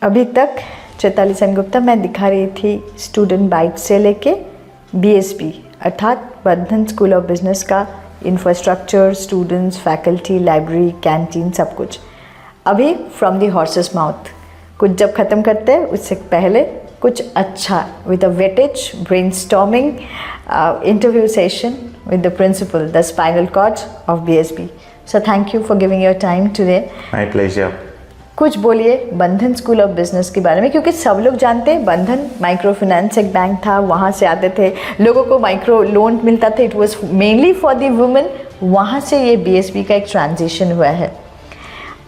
अभी तक चैताली सेनगुप्ता मैं दिखा रही थी स्टूडेंट बाइट से लेके बीएसबी अर्थात बंधन स्कूल ऑफ बिजनेस का infrastructure, students, faculty, library, canteen, सब कुछ। अभी फ्रॉम द हॉर्सेस माउथ कुछ जब ख़त्म करते हैं उससे पहले कुछ अच्छा with a weightage brainstorming interview session with the principal, the spinal cord of BSB. So thank you for giving your time today. My pleasure. कुछ बोलिए बंधन स्कूल ऑफ बिजनेस के बारे में, क्योंकि सब लोग जानते हैं बंधन माइक्रो फाइनेंस एक बैंक था, वहाँ से आते थे, लोगों को माइक्रो लोन मिलता था, it was mainly for the women. वहाँ से ये BSB का एक ट्रांजिशन हुआ है,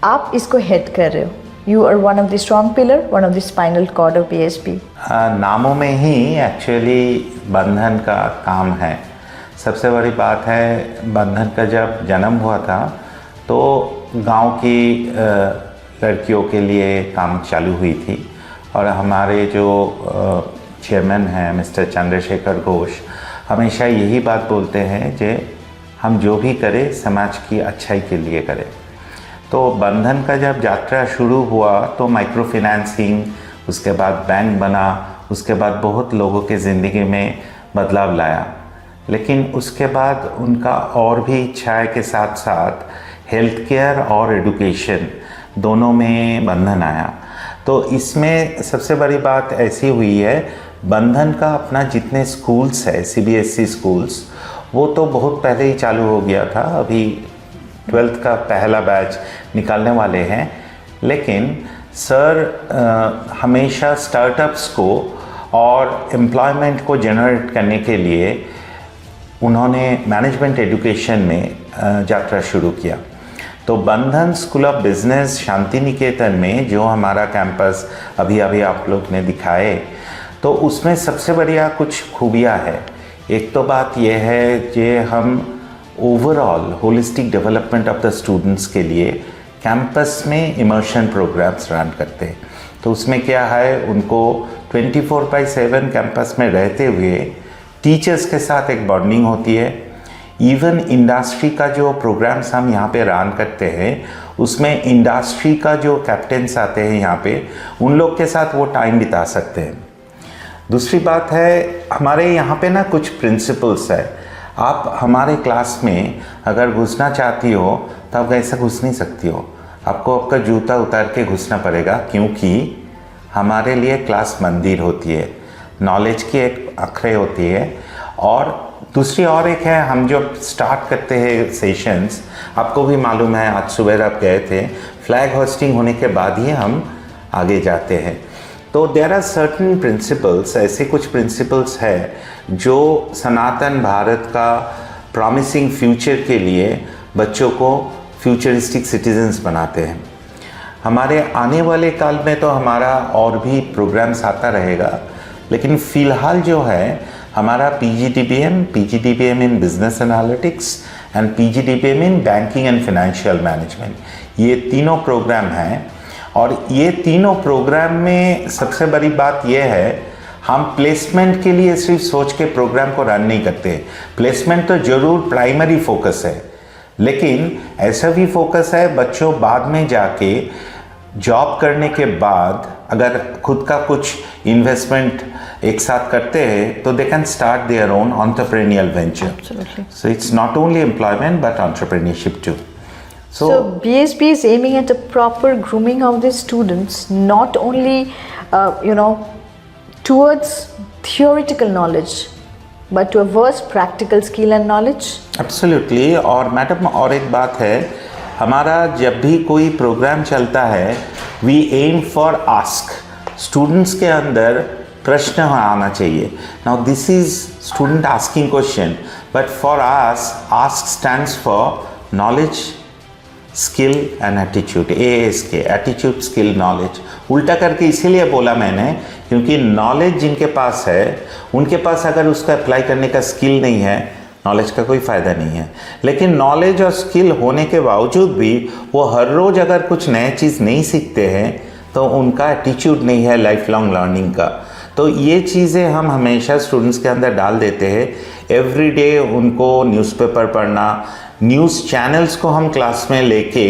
आप इसको हेड कर रहे हो। You are one of the strong pillar, one of the spinal cord of BSB। नामों में ही एक्चुअली बंधन का काम है। सबसे बड़ी बात है, बंधन का जब जन्म हुआ था तो गांव की लड़कियों के लिए काम चालू हुई थी और हमारे जो चेयरमैन हैं मिस्टर चंद्रशेखर घोष हमेशा यही बात बोलते हैं कि हम जो भी करें समाज की अच्छाई के लिए करें। तो बंधन का जब यात्रा शुरू हुआ तो माइक्रो फाइनेंसिंग, उसके बाद बैंक बना, उसके बाद बहुत लोगों के ज़िंदगी में बदलाव लाया। लेकिन उसके बाद उनका और भी इच्छाएं के साथ साथ हेल्थ केयर और एजुकेशन दोनों में बंधन आया। तो इसमें सबसे बड़ी बात ऐसी हुई है, बंधन का अपना जितने स्कूल्स है CBSE स्कूल्स वो तो बहुत पहले ही चालू हो गया था, अभी 12th का पहला बैच निकालने वाले हैं। लेकिन सर हमेशा स्टार्टअप्स को और एम्प्लॉयमेंट को जनरेट करने के लिए उन्होंने मैनेजमेंट एजुकेशन में यात्रा शुरू किया। तो बंधन school of business Shanti Niketan में जो हमारा कैंपस अभी आप लोग ने दिखाए, तो उसमें सबसे बढ़िया कुछ खूबियाँ है। एक तो बात यह है कि हम overall holistic development of the students के लिए कैंपस में इमर्शन प्रोग्राम्स रन करते हैं। तो उसमें क्या है, उनको 24/7 कैंपस में रहते हुए टीचर्स के साथ एक बॉन्डिंग होती है। इवन इंडस्ट्री का जो प्रोग्राम्स हम यहाँ पे रन करते हैं उसमें इंडस्ट्री का जो कैप्टन्स आते हैं यहाँ पे, उन लोग के साथ वो टाइम बिता सकते हैं। दूसरी बात है, हमारे यहाँ पे ना कुछ प्रिंसिपल्स है। आप हमारे क्लास में अगर घुसना चाहती हो तो आप ऐसा घुस नहीं सकती हो, आपको आपका जूता उतार के घुसना पड़ेगा, क्योंकि हमारे लिए क्लास मंदिर होती है, नॉलेज की एक अखरे होती है। और दूसरी और एक है, हम जब स्टार्ट करते हैं सेशंस, आपको भी मालूम है आज सुबह आप गए थे, फ्लैग होस्टिंग होने के बाद ही हम आगे जाते हैं। तो देयर आर सर्टन प्रिंसिपल्स, ऐसे कुछ प्रिंसिपल्स है जो सनातन भारत का प्रॉमिसिंग फ्यूचर के लिए बच्चों को फ्यूचरिस्टिक सिटीजन्स बनाते हैं। हमारे आने वाले काल में तो हमारा और भी प्रोग्राम्स आता रहेगा, लेकिन फ़िलहाल जो है हमारा PGDBM in business analytics and PGDBM in banking and financial management, ये तीनों प्रोग्राम हैं। और ये तीनों प्रोग्राम में सबसे बड़ी बात यह है, हम प्लेसमेंट के लिए सिर्फ सोच के प्रोग्राम को रन नहीं करते। प्लेसमेंट तो ज़रूर प्राइमरी फोकस है, लेकिन ऐसा भी फोकस है बच्चों बाद में जाके जॉब करने के बाद अगर खुद का कुछ इन्वेस्टमेंट एक साथ करते हैं तो they can start their own entrepreneurial venture. So it's not only employment but entrepreneurship too. So BSB is aiming at a proper grooming of the students, not only towards theoretical knowledge, but to a vast practical skill and knowledge. Absolutely। और madam और एक बात है, हमारा जब भी कोई programme चलता है we aim for ask, students के अंदर प्रश्न आना चाहिए। Now this is student asking question, but for us ask stands for knowledge, skill and attitude, ASK, attitude skill knowledge. उल्टा करके इसीलिए बोला मैंने क्योंकि नॉलेज जिनके पास है उनके पास अगर उसका अप्लाई करने का स्किल नहीं है, नॉलेज का कोई फ़ायदा नहीं है। लेकिन नॉलेज और स्किल होने के बावजूद भी वो हर रोज़ अगर कुछ नया चीज़ नहीं सीखते हैं तो उनका एटीट्यूड नहीं है लाइफ लॉन्ग लर्निंग का। तो ये चीज़ें हम हमेशा स्टूडेंट्स के अंदर डाल देते हैं। एवरी डे उनको न्यूज़पेपर पढ़ना, न्यूज़ चैनल्स को हम क्लास में लेके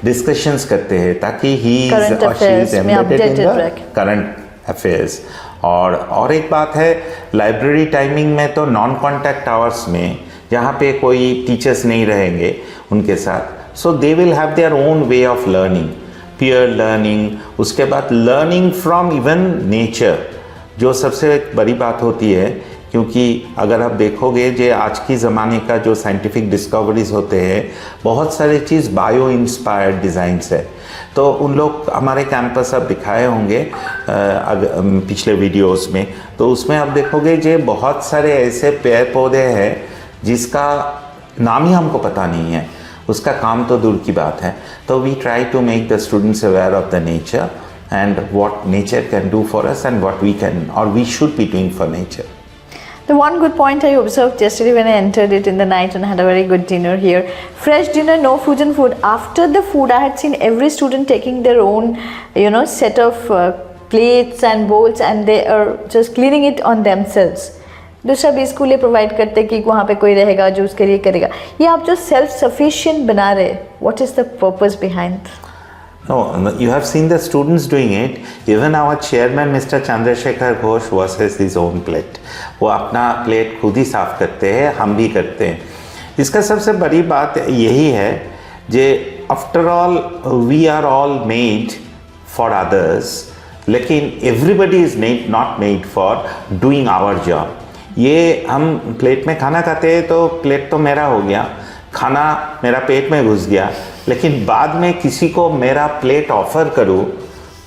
डिस्कशंस करते हैं ताकि ही Current और शी affairs इज में एम्बेडेड इन updated द रहे। Current affairs. और एक बात है, लाइब्रेरी टाइमिंग में तो नॉन कॉन्टैक्ट आवर्स में जहाँ पे कोई टीचर्स नहीं रहेंगे उनके साथ, so they will have their own way of learning, peer learning, उसके बाद लर्निंग फ्रॉम इवन नेचर, जो सबसे बड़ी बात होती है। क्योंकि अगर आप देखोगे जो आज की ज़माने का जो साइंटिफिक डिस्कवरीज होते हैं, बहुत सारी चीज़ बायो इंस्पायर्ड डिज़ाइंस है। तो उन लोग हमारे कैंपस आप दिखाए होंगे पिछले वीडियोस में, तो उसमें आप देखोगे जो बहुत सारे ऐसे पेड़ पौधे हैं जिसका नाम ही हमको पता नहीं है, उसका काम तो दूर की बात है। तो we try to make the students aware of the nature and what nature can do for us and what we can or we should be doing for nature. The one good point I observed yesterday when I entered it in the night and had a very good dinner here. Fresh dinner, no frozen food. After the food, I had seen every student taking their own, set of plates and bowls, and they are just cleaning it on themselves. दूसरा भी school ये provide करते कि वहाँ पे कोई रहेगा जो उसके लिए करेगा। ये आप जो सेल्फ सफिशिएंट बना रहे, what is the purpose behind? No, you have seen the students doing it. Even our chairman, Mr. Chandrasekhar Ghosh, washes his own plate. वो अपना प्लेट खुद ही साफ करते हैं, हम भी करते हैं। इसका सबसे बड़ी बात यही है जे after all we are all made for others, लेकिन everybody is not made for doing our job. ये हम प्लेट में खाना खाते हैं तो प्लेट तो मेरा हो गया, खाना मेरा पेट में घुस गया, लेकिन बाद में किसी को मेरा प्लेट ऑफ़र करूँ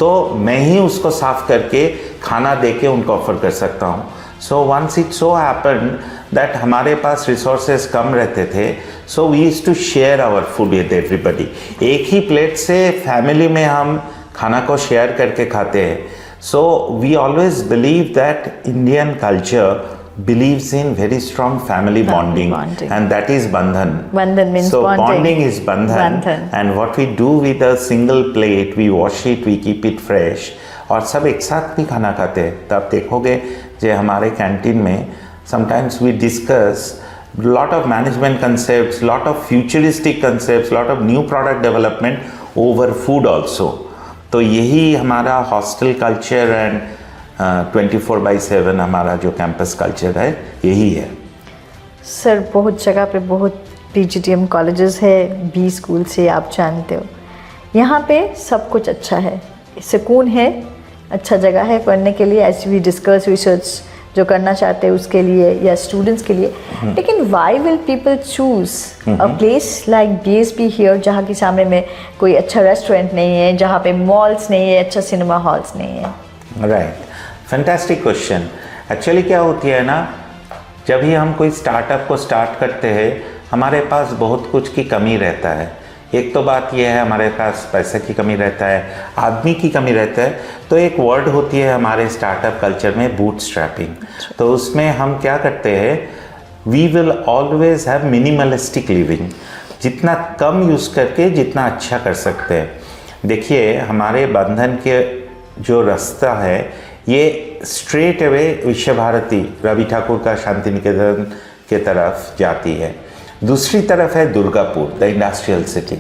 तो मैं ही उसको साफ़ करके खाना दे के उनको ऑफ़र कर सकता हूँ। So once it so happen that हमारे पास रिसोर्सेज कम रहते थे, so we used to share our food with everybody. एक ही प्लेट से फैमिली में हम खाना को शेयर करके खाते हैं। So we always believe that Indian culture believes in very strong family bonding, and that is bandhan. Bandhan means so bonding is bandhan. And what we do with a single plate, we wash it, we keep it fresh, और सब एक साथ भी खाना खाते हैं। तब देखोगे जो हमारे कैंटीन में sometimes we discuss lot of management concepts, lot of futuristic concepts, lot of new product development over food also. तो यही हमारा हॉस्टल कल्चर एंड 24/7 हमारा जो कैंपस कल्चर है यही है। सर बहुत जगह पे बहुत PGTM कॉलेजेस है, बी स्कूल से आप जानते हो, यहाँ पे सब कुछ अच्छा है, सुकून है, अच्छा जगह है पढ़ने के लिए, एज वी डिस्कस रिसर्च जो करना चाहते हैं उसके लिए या स्टूडेंट्स के लिए। लेकिन why will people choose a place like BSB here, जहाँ के सामने में कोई अच्छा रेस्टोरेंट नहीं है, जहाँ पे मॉल्स नहीं है, अच्छा सिनेमा हॉल्स नहीं है? Right, fantastic question. एक्चुअली क्या होती है ना, जब भी हम कोई स्टार्टअप को स्टार्ट करते हैं हमारे पास बहुत कुछ की कमी रहता है। एक तो बात यह है हमारे पास पैसे की कमी रहता है, आदमी की कमी रहता है। तो एक वर्ड होती है हमारे स्टार्टअप कल्चर में बूटस्ट्रैपिंग। तो उसमें हम क्या करते हैं, we will always have minimalistic living, जितना कम यूज़ करके जितना अच्छा कर सकते हैं। देखिए हमारे बंधन के जो रास्ता है ये स्ट्रेट अवे विश्व भारती रवि ठाकुर का शांति निकेतन के तरफ जाती है, दूसरी तरफ है दुर्गापुर द इंडस्ट्रियल सिटी।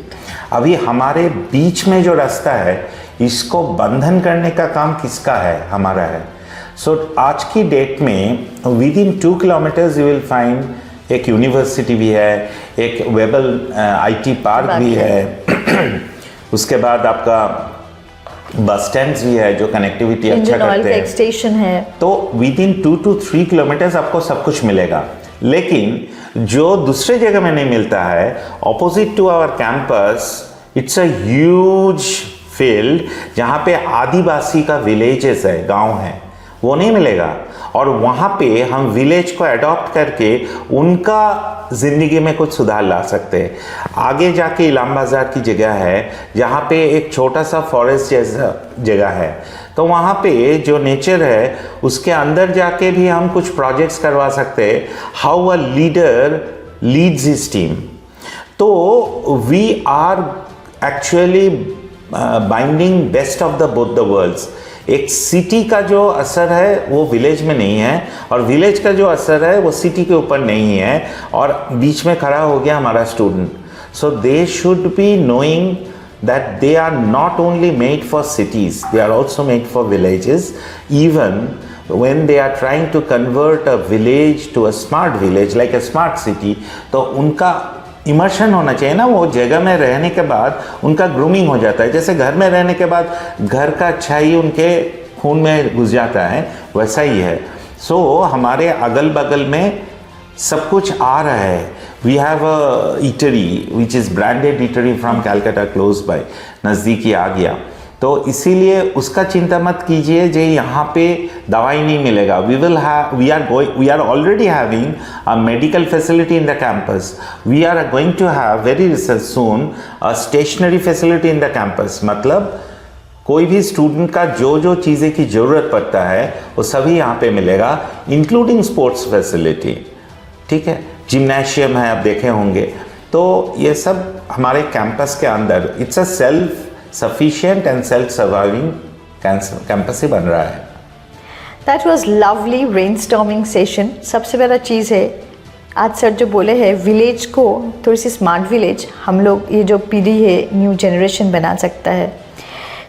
अभी हमारे बीच में जो रास्ता है इसको बंधन करने का काम किसका है, हमारा है। सो आज की डेट में with in 2 kilometres you will find एक यूनिवर्सिटी भी है, एक वेबल IT पार्क भी है उसके बाद आपका बस स्टैंड्स भी है जो कनेक्टिविटी अच्छा करते हैं, स्टेशन है। तो विद इन 2 to 3 किलोमीटर्स आपको सब कुछ मिलेगा। लेकिन जो दूसरे जगह में नहीं मिलता है, opposite to our campus it's a huge field जहाँ पे आदिवासी का विलेजेस है, गांव है, वो नहीं मिलेगा। और वहाँ पे हम विलेज को अडॉप्ट करके उनका ज़िंदगी में कुछ सुधार ला सकते हैं। आगे जाके इलाम बाज़ार की जगह है जहाँ पे एक छोटा सा फॉरेस्ट जैसा जगह है, तो वहाँ पे जो नेचर है उसके अंदर जाके भी हम कुछ प्रोजेक्ट्स करवा सकते हैं। How a leader leads his team. तो we are actually binding best of the both the worlds. एक सिटी का जो असर है वो विलेज में नहीं है, और विलेज का जो असर है वो सिटी के ऊपर नहीं है, और बीच में खड़ा हो गया हमारा student. So they should be knowing that they are not only made for cities, they are also made for villages. Even when they are trying to convert a village to a smart village, like a smart city, तो उनका immersion होना चाहिए ना. वो जगह में रहने के बाद उनका ग्रूमिंग हो जाता है. जैसे घर में रहने के बाद घर का अच्छाई उनके खून में घुस जाता है, वैसा ही है. सो हमारे अगल बगल में सब कुछ आ रहा है. We have a eatery which is branded eatery from Calcutta close by, नज़दीकी आ गया. तो इसीलिए उसका चिंता मत कीजिए जे यहाँ पे दवाई नहीं मिलेगा. We are already having a medical facility in the campus. We are going to have very soon a stationery facility in the campus. मतलब कोई भी स्टूडेंट का जो जो चीज़ें की ज़रूरत पड़ता है वो सभी यहाँ पे मिलेगा, इंक्लूडिंग स्पोर्ट्स फैसिलिटी. ठीक है, जिम्नेशियम है, आप देखे होंगे. तो ये सब हमारे कैंपस के अंदर it's a self sufficient and self surviving campus ही बन रहा है. That was lovely brainstorming session. सबसे बड़ा चीज़ है आज सर जो बोले हैं, विलेज को थोड़ी सी स्मार्ट विलेज हम लोग, ये जो पीढ़ी है न्यू जनरेशन बना सकता है.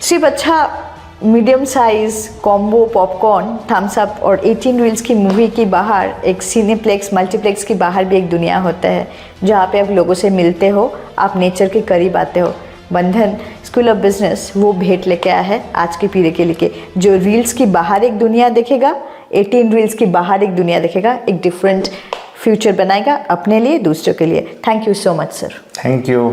सिर्फ अच्छा medium size combo popcorn, Thums Up और 18 रील्स की मूवी की बाहर एक सिनेप्लेक्स मल्टीप्लेक्स की बाहर भी एक दुनिया होता है जहाँ पे आप लोगों से मिलते हो, आप नेचर के करीब आते हो. बंधन स्कूल ऑफ बिजनेस वो भेंट लेके आया है आज की पीढ़ी के लिए. जो रील्स की बाहर एक दुनिया देखेगा, 18 रील्स की बाहर एक दुनिया देखेगा, एक डिफरेंट फ्यूचर बनाएगा अपने लिए, दूसरों के लिए. Thank you so much sir. Thank you.